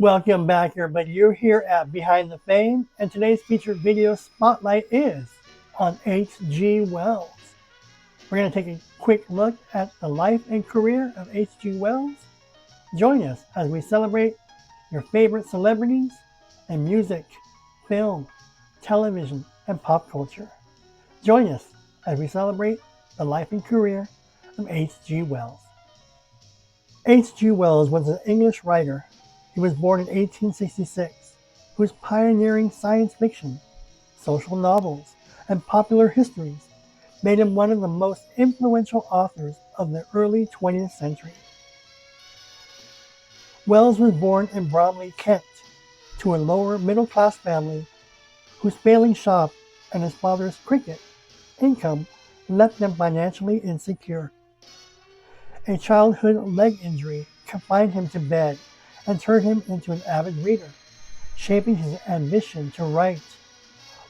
Welcome back, everybody. You're here at Behind the Fame, and today's featured video spotlight is on H.G. Wells. We're going to take a quick look at the life and career of H.G. Wells. Join us as we celebrate your favorite celebrities in music, film, television, and pop culture. Join us as we celebrate the life and career of H.G. Wells. H.G. Wells was an English writer. He was born in 1866, whose pioneering science fiction, social novels, and popular histories made him one of the most influential authors of the early 20th century. Wells was born in Bromley, Kent, to a lower middle-class family whose failing shop and his father's cricket income left them financially insecure. A childhood leg injury confined him to bed and turned him into an avid reader, shaping his ambition to write,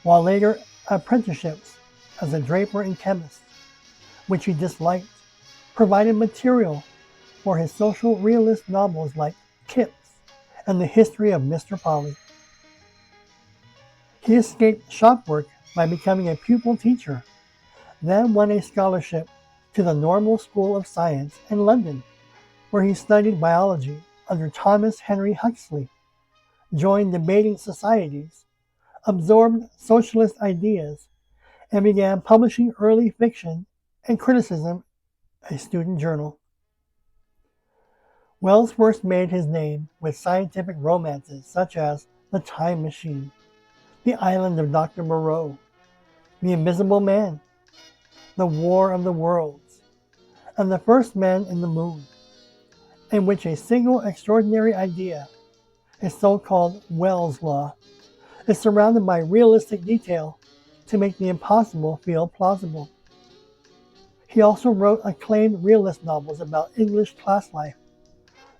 while later apprenticeships as a draper and chemist, which he disliked, provided material for his social realist novels like Kips and The History of Mr. Polly. He escaped shop work by becoming a pupil teacher, then won a scholarship to the Normal School of Science in London, where he studied biology under Thomas Henry Huxley, joined debating societies, absorbed socialist ideas, and began publishing early fiction and criticism, a student journal. Wells first made his name with scientific romances such as The Time Machine, The Island of Dr. Moreau, The Invisible Man, The War of the Worlds, and The First Man in the Moon, in which a single extraordinary idea, a so-called Wells Law, is surrounded by realistic detail to make the impossible feel plausible. He also wrote acclaimed realist novels about English class life,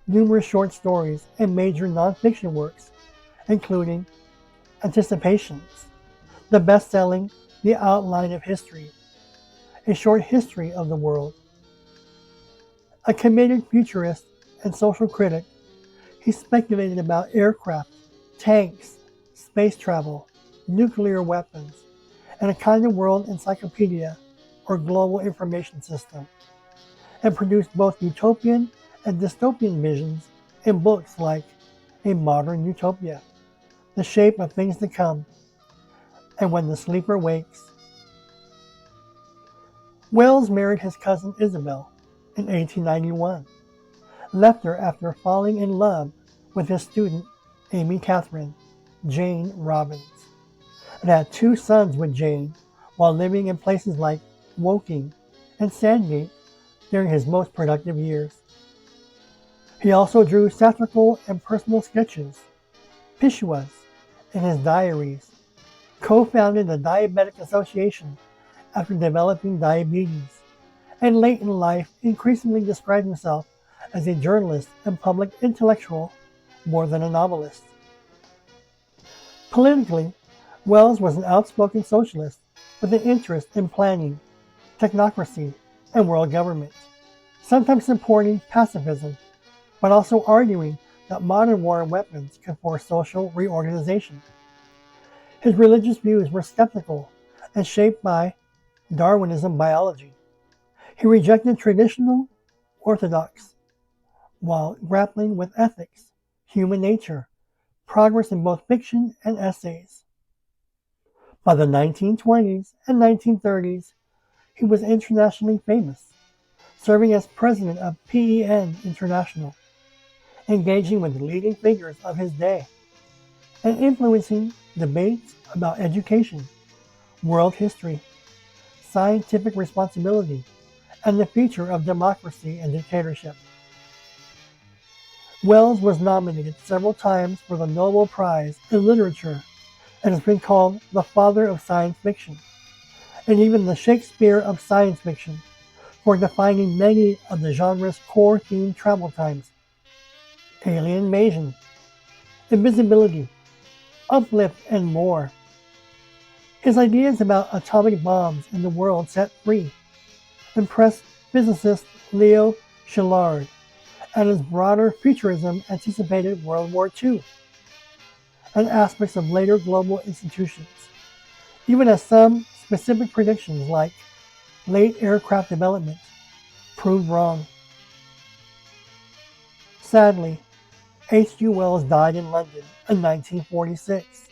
numerous short stories, and major non-fiction works, including Anticipations, the best-selling The Outline of History, A Short History of the World. A committed futurist and social critic, he speculated about aircraft, tanks, space travel, nuclear weapons, and a kind of world encyclopedia or global information system, and produced both utopian and dystopian visions in books like A Modern Utopia, The Shape of Things to Come, and When the Sleeper Wakes. Wells married his cousin Isabel in 1891, left her after falling in love with his student Amy Catherine, Jane Robbins, and had 2 sons with Jane while living in places like Woking and Sandgate during his most productive years. He also drew satirical and personal sketches, Pishuas, in his diaries, co-founded the Diabetic Association after developing diabetes, and late in life increasingly described himself as a journalist and public intellectual more than a novelist. Politically, Wells was an outspoken socialist with an interest in planning, technocracy, and world government, sometimes supporting pacifism, but also arguing that modern war and weapons could force social reorganization. His religious views were skeptical and shaped by Darwinism biology. He rejected traditional orthodox while grappling with ethics, human nature, progress in both fiction and essays. By the 1920s and 1930s, he was internationally famous, serving as president of PEN International, engaging with the leading figures of his day, and influencing debates about education, world history, scientific responsibility, and the future of democracy and dictatorship. Wells was nominated several times for the Nobel Prize in Literature and has been called the father of science fiction, and even the Shakespeare of science fiction, for defining many of the genre's core themed travel times: alien invasion, invisibility, uplift, and more. His ideas about atomic bombs and the world set free impressed physicist Leo Szilard and his broader futurism anticipated World War II and aspects of later global institutions, even as some specific predictions like late aircraft development proved wrong. Sadly, H.G. Wells died in London in 1946,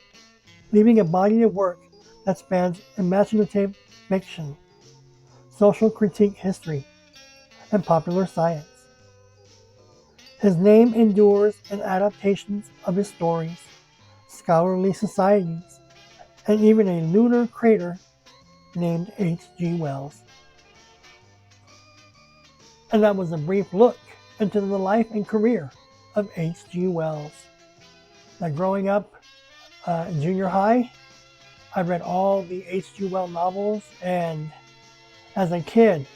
leaving a body of work that spans imaginative fiction, social critique history, and popular science. His name endures in adaptations of his stories, scholarly societies, and even a lunar crater named H.G. Wells. And that was a brief look into the life and career of H.G. Wells. Now, growing up in junior high, I read all the H.G. Wells novels, and as a kid,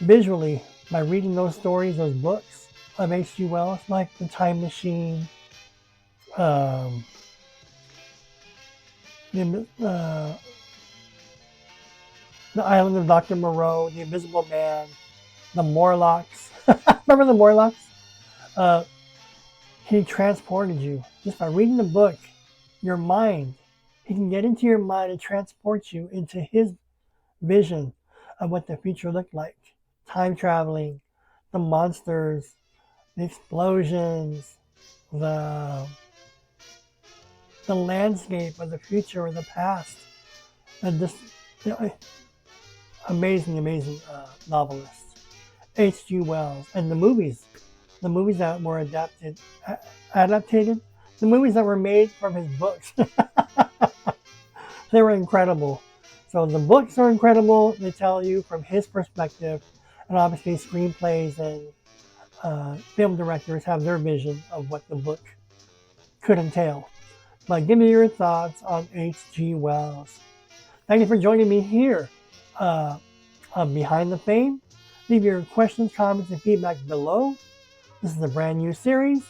visually, by reading those stories, those books of H.G. Wells, like The Time Machine, the Island of Dr. Moreau, The Invisible Man, the Morlocks. Remember the Morlocks? He transported you. Just by reading the book, your mind, he can get into your mind and transport you into his vision of what the future looked like. Time traveling, the monsters, the explosions, the landscape of the future or the past. And this, amazing novelist, H.G. Wells. And the movies that were adapted, the movies that were made from his books, they were incredible. So the books are incredible. They tell you from his perspective, and obviously screenplays and film directors have their vision of what the book could entail. But give me your thoughts on H.G. Wells. Thank you for joining me here on Behind the Fame. Leave your questions, comments, and feedback below. This is a brand new series.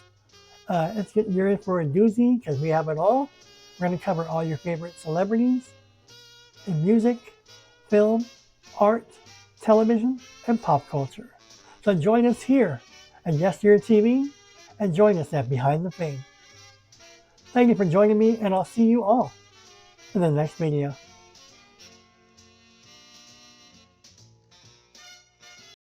You're in for a doozy because we have it all. We're going to cover all your favorite celebrities in music, film, art, television, and pop culture. So join us here at Yesteryear TV and join us at Behind the Fame. Thank you for joining me, and I'll see you all in the next video.